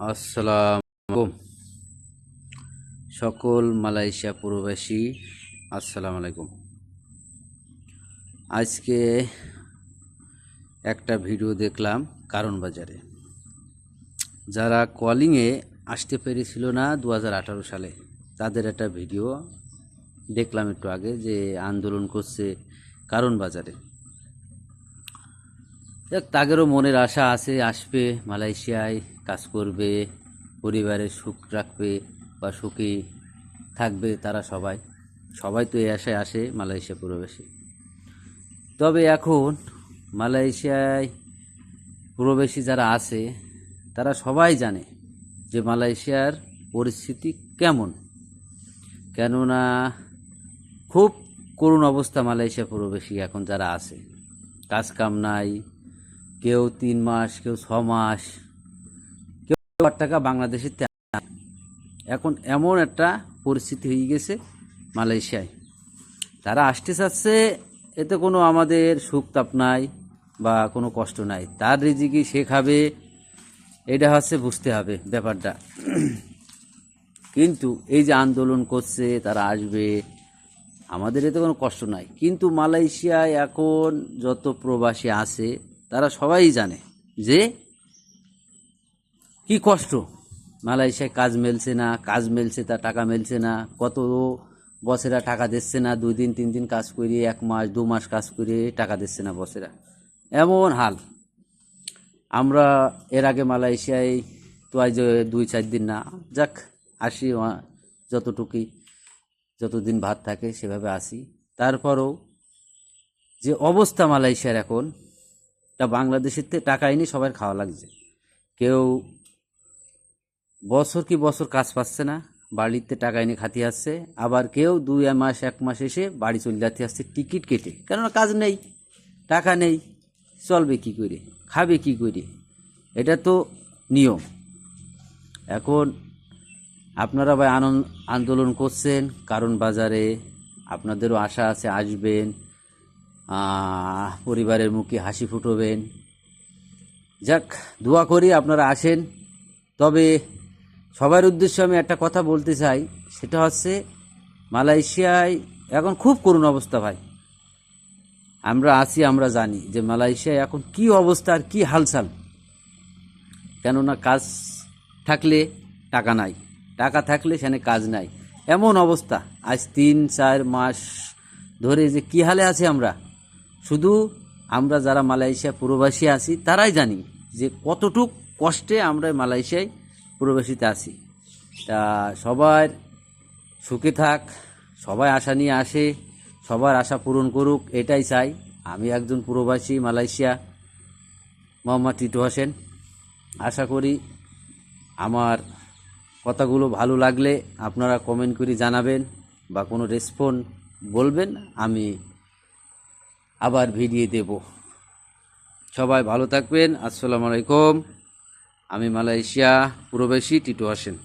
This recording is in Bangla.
আসসালামু আলাইকুম সকল মালয়েশিয়া প্রবাসী। আসসালামু আলাইকুম। আজকে একটা ভিডিও দেখলাম কারণ বাজারে, যারা কলিংয়ে আসতে পেরেছিল না 2018 সালে, তাদের একটা ভিডিও দেখলাম একটু আগে, যে আন্দোলন করছে কারণ বাজারে। তাদেরও মনের আশা আছে, আসবে মালয়েশিয়ায় কাজ করবে, পরিবারের সুখ রাখবে বা সুখী থাকবে। তারা সবাই তো এই আশায় আসে মালয়েশিয়া প্রবাসী। তবে এখন মালয়েশিয়ায় প্রবাসী যারা আছে তারা সবাই জানে যে মালয়েশিয়ার পরিস্থিতি কেমন। কেননা খুব করুণ অবস্থা মালয়েশিয়া প্রবাসী এখন যারা আছে, কাজ কাম নাই, কেউ 3 মাস, কেউ 6 মাস, কেউ 8 টাকা বাংলাদেশের। এখন এমন একটা পরিস্থিতি হয়ে গেছে মালয়েশিয়ায়, তারা আসতে চাচ্ছে, এতে কোনো আমাদের সুখ তাপ নাই বা কোনো কষ্ট নাই, তার রিজিকি সে খাবে, এটা হচ্ছে বুঝতে হবে ব্যাপারটা। কিন্তু এই যে আন্দোলন করছে, তারা আসবে, আমাদের এতে কোনো কষ্ট নাই। কিন্তু মালয়েশিয়ায় এখন যত প্রবাসী আছে তারা সবাই জানে যে কি কষ্ট। মালয়েশিয়ায় কাজ মেলছে না, কাজ মেলছে তা টাকা মেলছে না, কত বসেরা টাকা দিচ্ছে না, 2 দিন 3 দিন কাজ করে, 1 মাস 2 মাস কাজ করে টাকা দিচ্ছে না বসেরা, এমন হাল। আমরা এর আগে মালয়েশিয়ায় তো আজ 2-4 দিন না, যাক আসি, যতদিন ভাত থাকে সেভাবে আসি। তারপরও যে অবস্থা মালয়েশিয়ার এখন, তা বাংলাদেশের থেকে টাকা এনে সবার খাওয়া লাগছে। কেউ বছর কি বছর কাজ পাচ্ছে না, বাড়িতে টাকা এনে খাতি আসছে। আবার কেউ 2 মাস 1 মাস এসে বাড়ি চলে যাতে আসছে টিকিট কেটে, কেননা কাজ নেই, টাকা নেই, চলবে কি করে, খাবে কি করে, এটা তো নিয়ম। এখন আপনারা ভাই আন্দোলন করছেন কারণ বাজারে, আপনাদেরও আশা আছে আসবেন, পরিবারের মুখে হাসি ফুটবেন। যাক, দোয়া করি আপনারা আসেন। তবে সবার উদ্দেশ্যে আমি একটা কথা বলতে চাই, সেটা হচ্ছে মালয়েশিয়ায় এখন খুব করুণ অবস্থা ভাই। আমরা আছি, আমরা জানি যে মালয়েশিয়ায় এখন কি অবস্থা আর কি হালচাল। কেননা কাজ থাকলে টাকা নাই, টাকা থাকলে সেখানে কাজ নাই, এমন অবস্থা। আজ 3-4 মাস ধরে যে কি হালে আছি আমরা, শুধু আমরা যারা মালয়েশিয়া প্রবাসী আছি তারাই জানি যে কতটুক কষ্টে আমরা মালয়েশিয়ায় প্রবাসীতে আছি। তা সবার সুখে থাক, সবাই আশা নিয়ে আসে, সবার আশা পূরণ করুক, এটাই চাই। আমি একজন প্রবাসী মালয়েশিয়া, মোহাম্মদ টিটু হোসেন। আশা করি আমার কথাগুলো ভালো লাগলে আপনারা কমেন্ট করে জানাবেন বা কোনো রেসপন্স বলবেন, আমি আবার ভিডিও দেব। সবাই ভালো থাকবেন। আসসালামু আলাইকুম। আমি মালয়েশিয়া প্রবাসী টিটু হোসেন।